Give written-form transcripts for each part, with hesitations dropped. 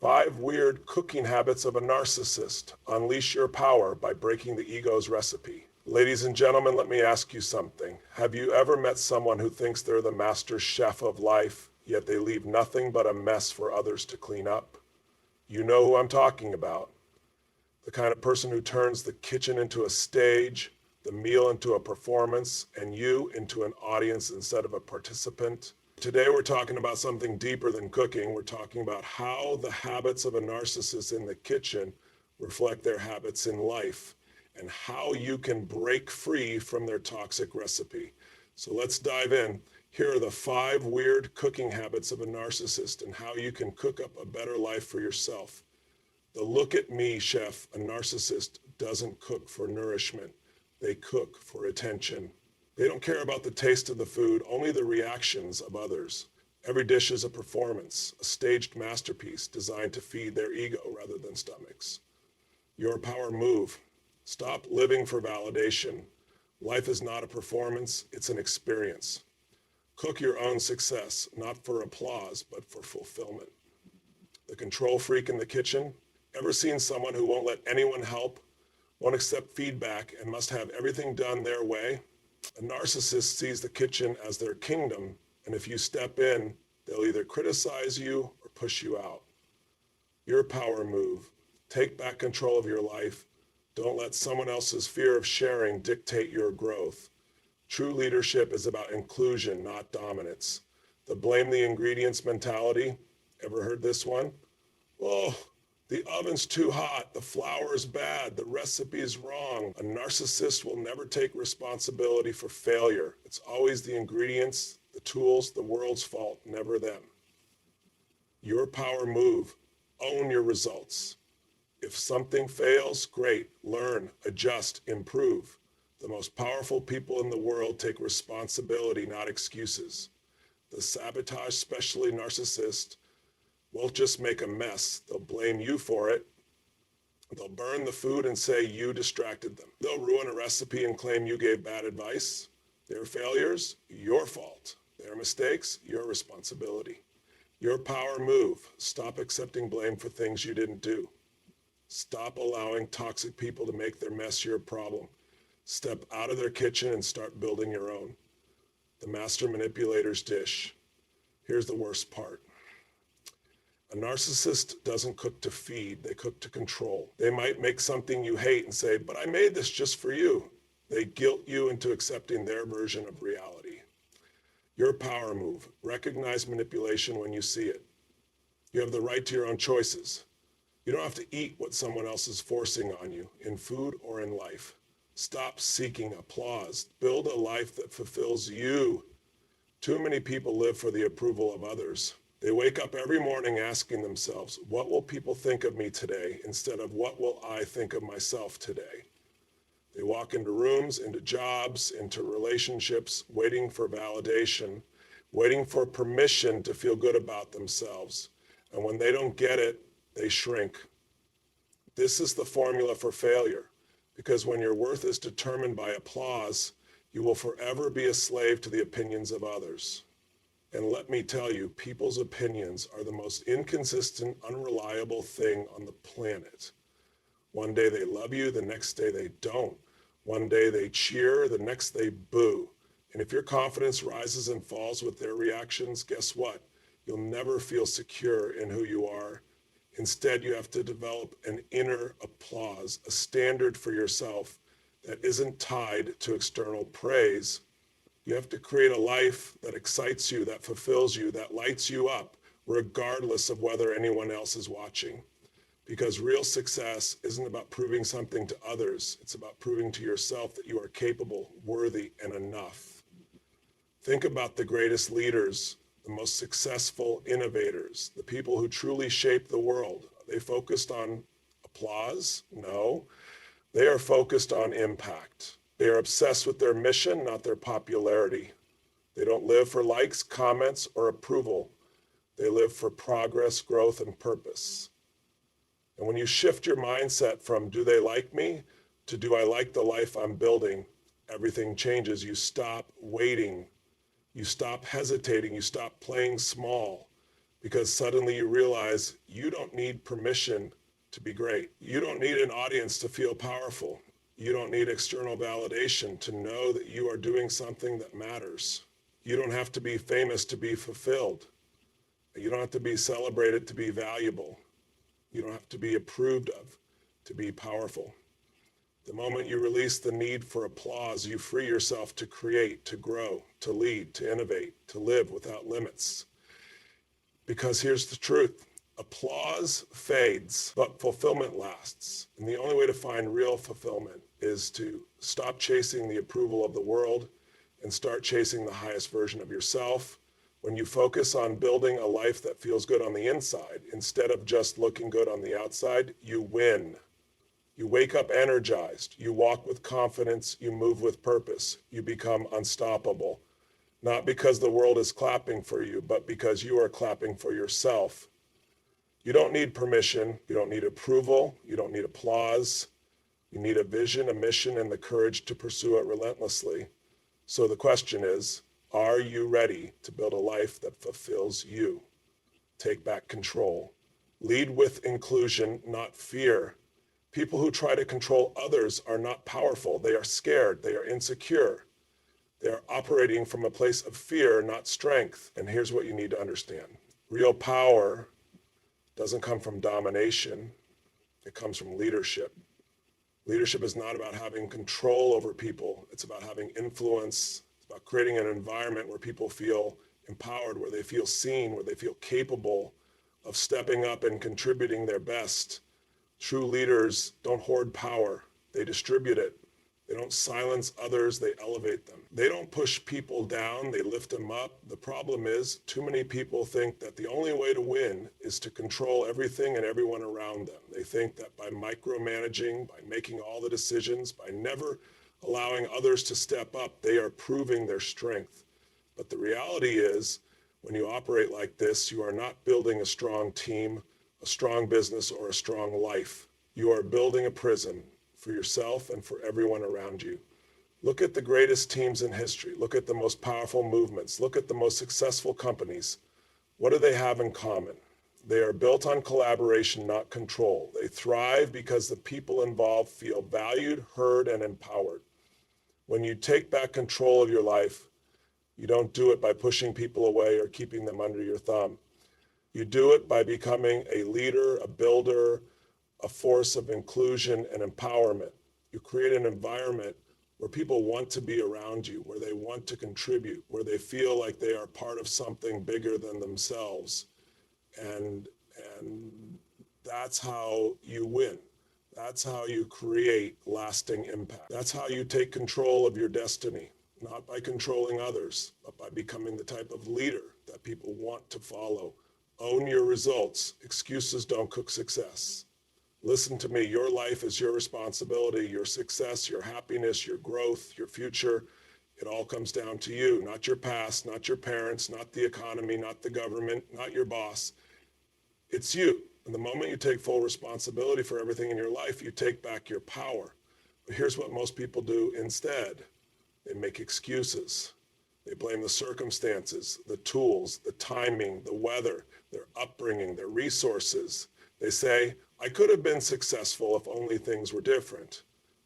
5 weird cooking habits of a narcissist. Unleash your power by breaking the ego's recipe. Ladies and gentlemen, let me ask you something. Have you ever met someone who thinks they're the master chef of life, yet they leave nothing but a mess for others to clean up? You know who I'm talking about. The kind of person who turns the kitchen into a stage, the meal into a performance, and you into an audience instead of a participant. Today we're talking about something deeper than cooking. We're talking about how the habits of a narcissist in the kitchen reflect their habits in life, and how you can break free from their toxic recipe. So let's dive in. Here are the 5 weird cooking habits of a narcissist and how you can cook up a better life for yourself. The look at me, chef, a narcissist doesn't cook for nourishment. They cook for attention. They don't care about the taste of the food, only the reactions of others. Every dish is a performance, a staged masterpiece designed to feed their ego rather than stomachs. Your power move. Stop living for validation. Life is not a performance, it's an experience. Cook your own success, not for applause, but for fulfillment. The control freak in the kitchen. Ever seen someone who won't let anyone help, won't accept feedback, and must have everything done their way? A narcissist sees the kitchen as their kingdom, and if you step in, they'll either criticize you or push you out. Your power move. Take back control of your life. Don't let someone else's fear of sharing dictate your growth. True leadership is about inclusion, not dominance. The blame the ingredients mentality. Ever heard this one? Oh, the oven's too hot, the flour's bad, the recipe's wrong. A narcissist will never take responsibility for failure. It's always the ingredients, the tools, the world's fault, never them. Your power move. Own your results. If something fails, great. Learn, adjust, improve. The most powerful people in the world take responsibility, not excuses. The sabotage, especially narcissist, won't just make a mess. They'll blame you for it. They'll burn the food and say you distracted them. They'll ruin a recipe and claim you gave bad advice. Their failures, your fault. Their mistakes, your responsibility. Your power move. Stop accepting blame for things you didn't do. Stop allowing toxic people to make their mess your problem. Step out of their kitchen and start building your own. The master manipulator's dish. Here's the worst part. A narcissist doesn't cook to feed, they cook to control. They might make something you hate and say, but I made this just for you. They guilt you into accepting their version of reality. Your power move. Recognize manipulation when you see it. You have the right to your own choices. You don't have to eat what someone else is forcing on you, in food or in life. Stop seeking applause. Build a life that fulfills you. Too many people live for the approval of others. They wake up every morning asking themselves, what will people think of me today, instead of what will I think of myself today? They walk into rooms, into jobs, into relationships, waiting for validation, waiting for permission to feel good about themselves. And when they don't get it, they shrink. This is the formula for failure, because when your worth is determined by applause, you will forever be a slave to the opinions of others. And let me tell you, people's opinions are the most inconsistent, unreliable thing on the planet. One day they love you, the next day they don't. One day they cheer, the next they boo. And if your confidence rises and falls with their reactions, guess what? You'll never feel secure in who you are. Instead, you have to develop an inner applause, a standard for yourself that isn't tied to external praise. You have to create a life that excites you, that fulfills you, that lights you up, regardless of whether anyone else is watching. Because real success isn't about proving something to others. It's about proving to yourself that you are capable, worthy, and enough. Think about the greatest leaders, the most successful innovators, the people who truly shape the world. Are they focused on applause? No. They are focused on impact. They are obsessed with their mission, not their popularity. They don't live for likes, comments, or approval. They live for progress, growth, and purpose. And when you shift your mindset from do they like me to do I like the life I'm building, everything changes. You stop waiting. You stop hesitating. You stop playing small, because suddenly you realize you don't need permission to be great. You don't need an audience to feel powerful. You don't need external validation to know that you are doing something that matters. You don't have to be famous to be fulfilled. You don't have to be celebrated to be valuable. You don't have to be approved of to be powerful. The moment you release the need for applause, you free yourself to create, to grow, to lead, to innovate, to live without limits. Because here's the truth. Applause fades, but fulfillment lasts. And the only way to find real fulfillment is to stop chasing the approval of the world and start chasing the highest version of yourself. When you focus on building a life that feels good on the inside, instead of just looking good on the outside, you win. You wake up energized. You walk with confidence. You move with purpose. You become unstoppable. Not because the world is clapping for you, but because you are clapping for yourself. You don't need permission. You don't need approval. You don't need applause. You need a vision, a mission, and the courage to pursue it relentlessly. So the question is, are you ready to build a life that fulfills you? Take back control. Lead with inclusion, not fear. People who try to control others are not powerful. They are scared. They are insecure. They are operating from a place of fear, not strength. And here's what you need to understand. Real power doesn't come from domination. It comes from leadership. Leadership is not about having control over people. It's about having influence. It's about creating an environment where people feel empowered, where they feel seen, where they feel capable of stepping up and contributing their best. True leaders don't hoard power. They distribute it. They don't silence others, they elevate them. They don't push people down, they lift them up. The problem is, too many people think that the only way to win is to control everything and everyone around them. They think that by micromanaging, by making all the decisions, by never allowing others to step up, they are proving their strength. But the reality is, when you operate like this, you are not building a strong team, a strong business, or a strong life. You are building a prison for yourself and for everyone around you. Look at the greatest teams in history. Look at the most powerful movements. Look at the most successful companies. What do they have in common? They are built on collaboration, not control. They thrive because the people involved feel valued, heard, and empowered. When you take back control of your life, you don't do it by pushing people away or keeping them under your thumb. You do it by becoming a leader, a builder, a force of inclusion and empowerment. You create an environment where people want to be around you, where they want to contribute, where they feel like they are part of something bigger than themselves. And that's how you win. That's how you create lasting impact. That's how you take control of your destiny, not by controlling others, but by becoming the type of leader that people want to follow. Own your results. Excuses don't cook success. Listen to me, your life is your responsibility, your success, your happiness, your growth, your future. It all comes down to you, not your past, not your parents, not the economy, not the government, not your boss. It's you. And the moment you take full responsibility for everything in your life, you take back your power. But here's what most people do instead. They make excuses. They blame the circumstances, the tools, the timing, the weather, their upbringing, their resources. They say, I could have been successful if only things were different.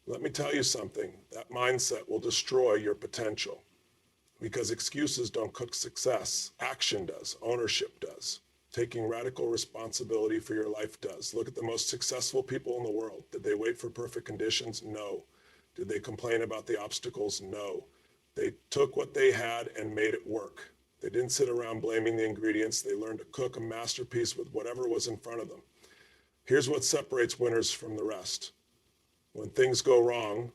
Let me tell you something, that mindset will destroy your potential because excuses don't cook success. Action does, ownership does. Taking radical responsibility for your life does. Look at the most successful people in the world. Did they wait for perfect conditions? No. Did they complain about the obstacles? No. They took what they had and made it work. They didn't sit around blaming the ingredients. They learned to cook a masterpiece with whatever was in front of them. Here's what separates winners from the rest. When things go wrong,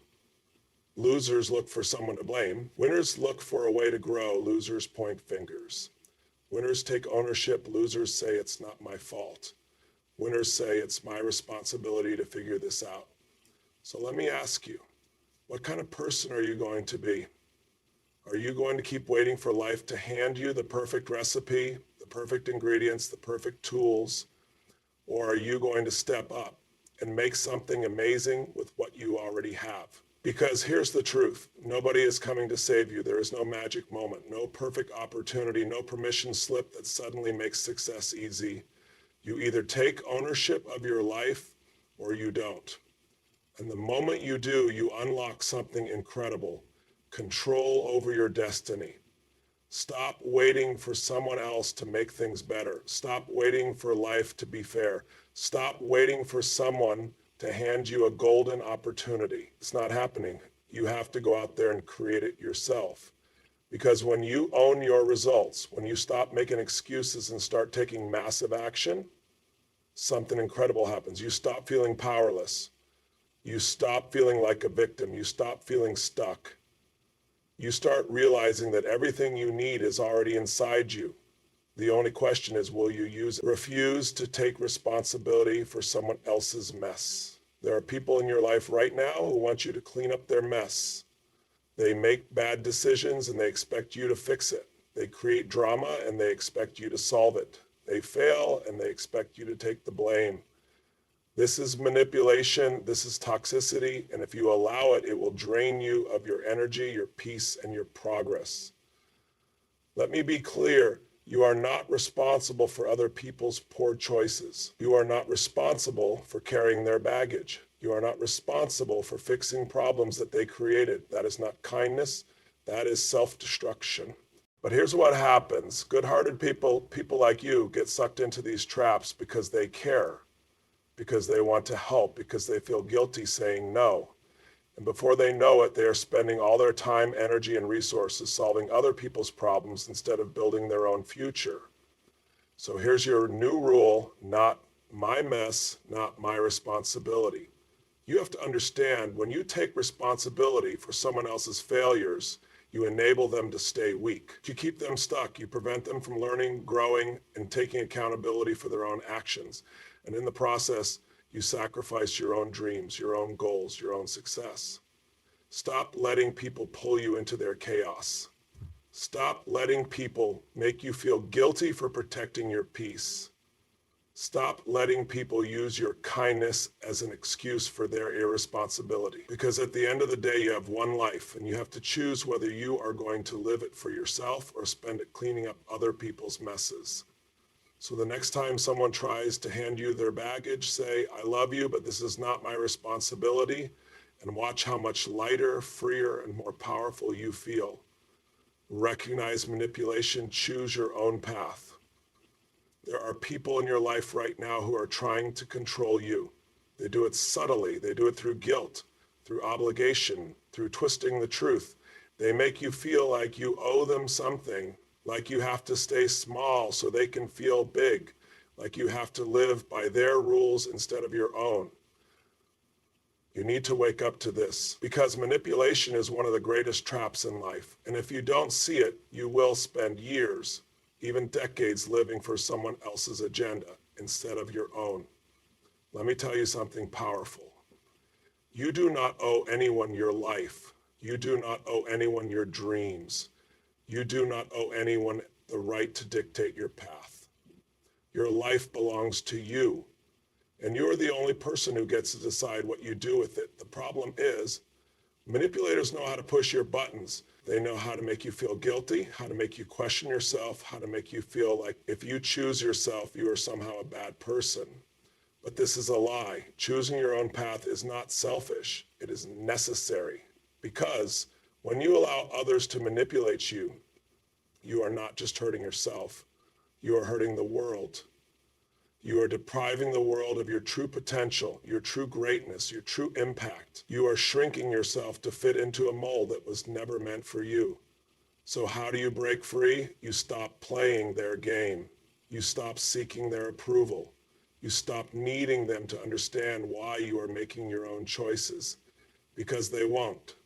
losers look for someone to blame. Winners look for a way to grow. Losers point fingers. Winners take ownership. Losers say it's not my fault. Winners say it's my responsibility to figure this out. So let me ask you, what kind of person are you going to be? Are you going to keep waiting for life to hand you the perfect recipe, the perfect ingredients, the perfect tools? Or are you going to step up and make something amazing with what you already have? Because here's the truth. Nobody is coming to save you. There is no magic moment, no perfect opportunity, no permission slip that suddenly makes success easy. You either take ownership of your life or you don't. And the moment you do, you unlock something incredible. Control over your destiny. Stop waiting for someone else to make things better. Stop waiting for life to be fair. Stop waiting for someone to hand you a golden opportunity. It's not happening. You have to go out there and create it yourself. Because when you own your results, when you stop making excuses and start taking massive action, something incredible happens. You stop feeling powerless. You stop feeling like a victim. You stop feeling stuck. You start realizing that everything you need is already inside you. The only question is, will you use it? Refuse to take responsibility for someone else's mess. There are people in your life right now who want you to clean up their mess. They make bad decisions and they expect you to fix it. They create drama and they expect you to solve it. They fail and they expect you to take the blame. This is manipulation, this is toxicity, and if you allow it, it will drain you of your energy, your peace, and your progress. Let me be clear, you are not responsible for other people's poor choices. You are not responsible for carrying their baggage. You are not responsible for fixing problems that they created. That is not kindness, that is self-destruction. But here's what happens. Good-hearted people, people like you, get sucked into these traps because they care, because they want to help, because they feel guilty saying no. And before they know it, they are spending all their time, energy, and resources solving other people's problems instead of building their own future. So here's your new rule: not my mess, not my responsibility. You have to understand, when you take responsibility for someone else's failures, you enable them to stay weak. You keep them stuck. You prevent them from learning, growing, and taking accountability for their own actions. And in the process, you sacrifice your own dreams, your own goals, your own success. Stop letting people pull you into their chaos. Stop letting people make you feel guilty for protecting your peace. Stop letting people use your kindness as an excuse for their irresponsibility. Because at the end of the day, you have one life, and you have to choose whether you are going to live it for yourself or spend it cleaning up other people's messes. So the next time someone tries to hand you their baggage, say, I love you, but this is not my responsibility, and watch how much lighter, freer, and more powerful you feel. Recognize manipulation, choose your own path. There are people in your life right now who are trying to control you. They do it subtly. They do it through guilt, through obligation, through twisting the truth. They make you feel like you owe them something, like you have to stay small so they can feel big, like you have to live by their rules instead of your own. You need to wake up to this, because manipulation is one of the greatest traps in life. And if you don't see it, you will spend years, even decades, living for someone else's agenda instead of your own. Let me tell you something powerful. You do not owe anyone your life. You do not owe anyone your dreams. You do not owe anyone the right to dictate your path. Your life belongs to you, and you are the only person who gets to decide what you do with it. The problem is, manipulators know how to push your buttons. They know how to make you feel guilty, how to make you question yourself, how to make you feel like if you choose yourself, you are somehow a bad person. But this is a lie. Choosing your own path is not selfish. It is necessary, because when you allow others to manipulate you, you are not just hurting yourself, you are hurting the world. You are depriving the world of your true potential, your true greatness, your true impact. You are shrinking yourself to fit into a mold that was never meant for you. So how do you break free? You stop playing their game. You stop seeking their approval. You stop needing them to understand why you are making your own choices, because they won't.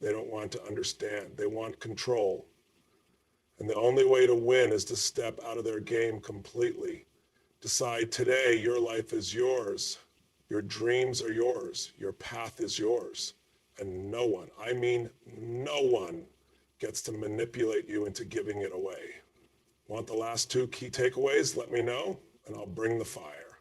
They don't want to understand. They want control. And the only way to win is to step out of their game completely. Decide today your life is yours. Your dreams are yours. Your path is yours. And no one, I mean no one, gets to manipulate you into giving it away. Want the last two key takeaways? Let me know, and I'll bring the fire.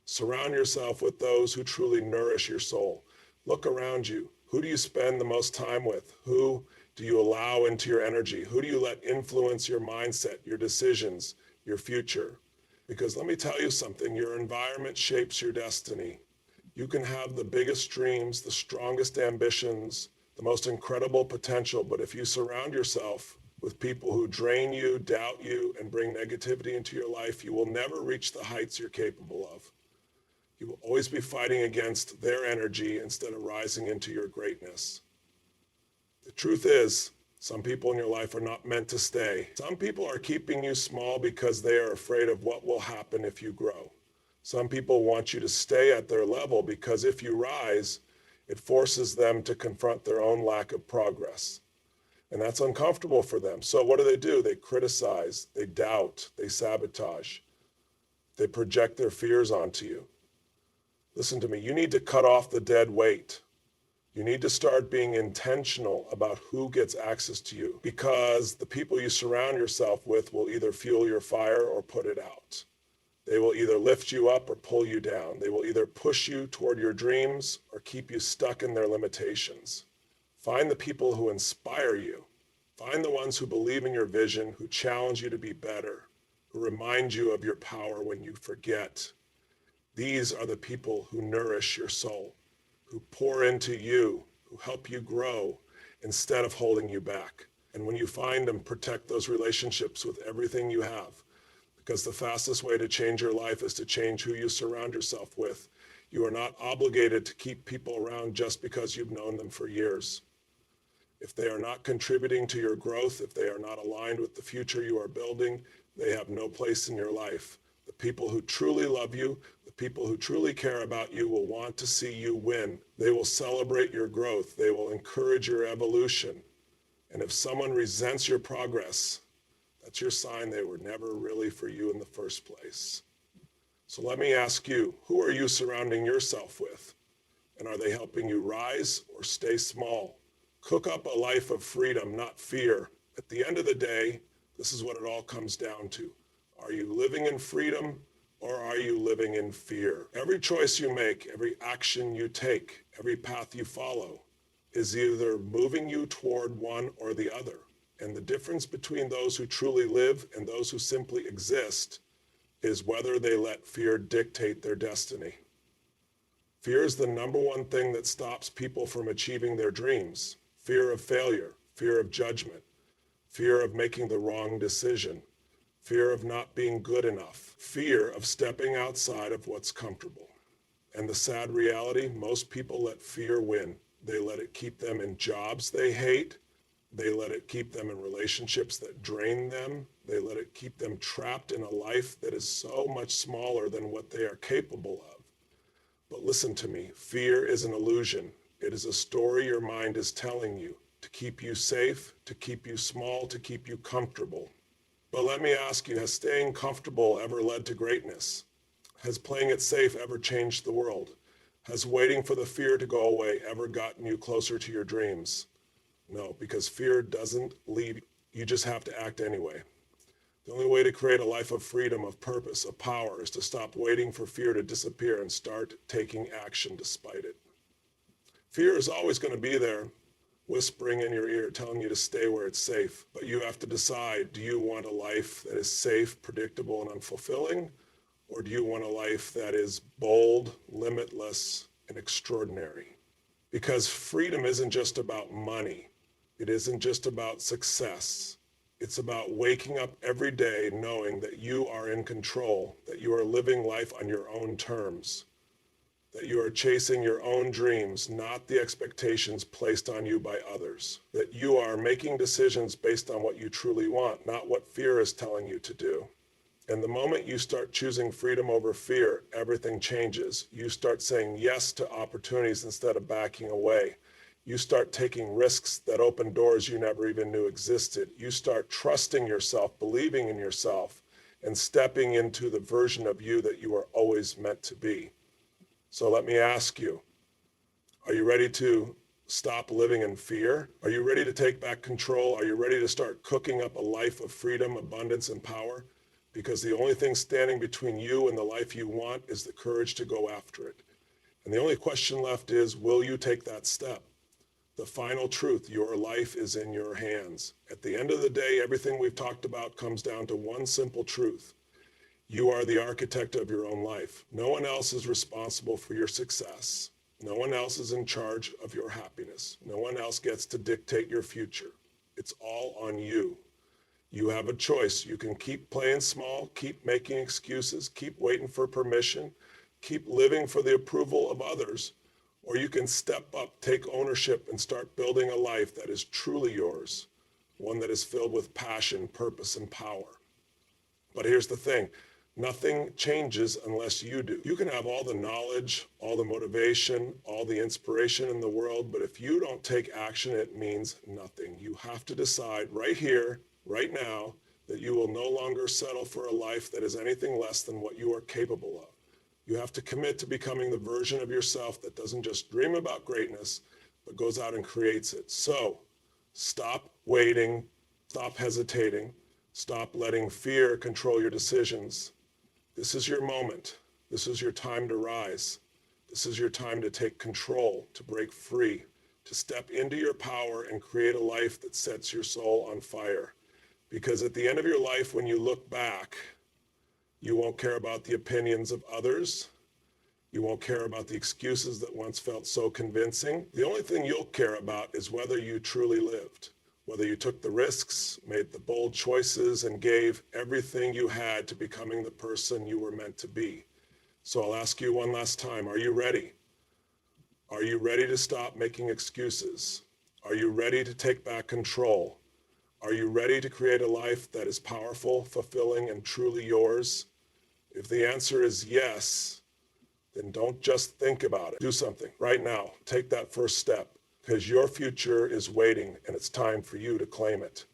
Surround yourself with those who truly nourish your soul. Look around you. Who do you spend the most time with? Who do you allow into your energy? Who do you let influence your mindset, your decisions, your future? Because let me tell you something, your environment shapes your destiny. You can have the biggest dreams, the strongest ambitions, the most incredible potential, but if you surround yourself with people who drain you, doubt you, and bring negativity into your life, you will never reach the heights you're capable of. You will always be fighting against their energy instead of rising into your greatness. The truth is, some people in your life are not meant to stay. Some people are keeping you small because they are afraid of what will happen if you grow. Some people want you to stay at their level because if you rise, it forces them to confront their own lack of progress. And that's uncomfortable for them. So what do? They criticize, they doubt, they sabotage, they project their fears onto you. Listen to me, you need to cut off the dead weight. You need to start being intentional about who gets access to you, because the people you surround yourself with will either fuel your fire or put it out. They will either lift you up or pull you down. They will either push you toward your dreams or keep you stuck in their limitations. Find the people who inspire you. Find the ones who believe in your vision, who challenge you to be better, who remind you of your power when you forget. These are the people who nourish your soul, who pour into you, who help you grow instead of holding you back. And when you find them, protect those relationships with everything you have, because the fastest way to change your life is to change who you surround yourself with. You are not obligated to keep people around just because you've known them for years. If they are not contributing to your growth, if they are not aligned with the future you are building, they have no place in your life. The people who truly love you, the people who truly care about you will want to see you win. They will celebrate your growth. They will encourage your evolution. And if someone resents your progress, that's your sign they were never really for you in the first place. So let me ask you, who are you surrounding yourself with? And are they helping you rise or stay small? Cook up a life of freedom, not fear. At the end of the day, this is what it all comes down to. Are you living in freedom or are you living in fear? Every choice you make, every action you take, every path you follow is either moving you toward one or the other. And the difference between those who truly live and those who simply exist is whether they let fear dictate their destiny. Fear is the number one thing that stops people from achieving their dreams. Fear of failure, fear of judgment, fear of making the wrong decision, fear of not being good enough, fear of stepping outside of what's comfortable. And the sad reality, most people let fear win. They let it keep them in jobs they hate. They let it keep them in relationships that drain them. They let it keep them trapped in a life that is so much smaller than what they are capable of. But listen to me, fear is an illusion. It is a story your mind is telling you to keep you safe, to keep you small, to keep you comfortable. But let me ask you, has staying comfortable ever led to greatness? Has playing it safe ever changed the world? Has waiting for the fear to go away ever gotten you closer to your dreams? No, because fear doesn't leave you. You just have to act anyway. The only way to create a life of freedom, of purpose, of power is to stop waiting for fear to disappear and start taking action despite it. Fear is always going to be there, whispering in your ear, telling you to stay where it's safe. But you have to decide, do you want a life that is safe, predictable, and unfulfilling? Or do you want a life that is bold, limitless, and extraordinary? Because freedom isn't just about money. It isn't just about success. It's about waking up every day knowing that you are in control, that you are living life on your own terms, that you are chasing your own dreams, not the expectations placed on you by others, that you are making decisions based on what you truly want, not what fear is telling you to do. And the moment you start choosing freedom over fear, everything changes. You start saying yes to opportunities instead of backing away. You start taking risks that open doors you never even knew existed. You start trusting yourself, believing in yourself, and stepping into the version of you that you are always meant to be. So let me ask you, are you ready to stop living in fear? Are you ready to take back control? Are you ready to start cooking up a life of freedom, abundance, and power? Because the only thing standing between you and the life you want is the courage to go after it. And the only question left is, will you take that step? The final truth, your life is in your hands. At the end of the day, everything we've talked about comes down to one simple truth. You are the architect of your own life. No one else is responsible for your success. No one else is in charge of your happiness. No one else gets to dictate your future. It's all on you. You have a choice. You can keep playing small, keep making excuses, keep waiting for permission, keep living for the approval of others, or you can step up, take ownership, and start building a life that is truly yours, one that is filled with passion, purpose, and power. But here's the thing. Nothing changes unless you do. You can have all the knowledge, all the motivation, all the inspiration in the world, but if you don't take action, it means nothing. You have to decide right here, right now, that you will no longer settle for a life that is anything less than what you are capable of. You have to commit to becoming the version of yourself that doesn't just dream about greatness, but goes out and creates it. So stop waiting, stop hesitating, stop letting fear control your decisions. This is your moment. This is your time to rise. This is your time to take control, to break free, to step into your power and create a life that sets your soul on fire. Because at the end of your life, when you look back, you won't care about the opinions of others. You won't care about the excuses that once felt so convincing. The only thing you'll care about is whether you truly lived, whether you took the risks, made the bold choices, and gave everything you had to becoming the person you were meant to be. So I'll ask you one last time, are you ready? Are you ready to stop making excuses? Are you ready to take back control? Are you ready to create a life that is powerful, fulfilling, and truly yours? If the answer is yes, then don't just think about it. Do something right now. Take that first step, because your future is waiting and it's time for you to claim it.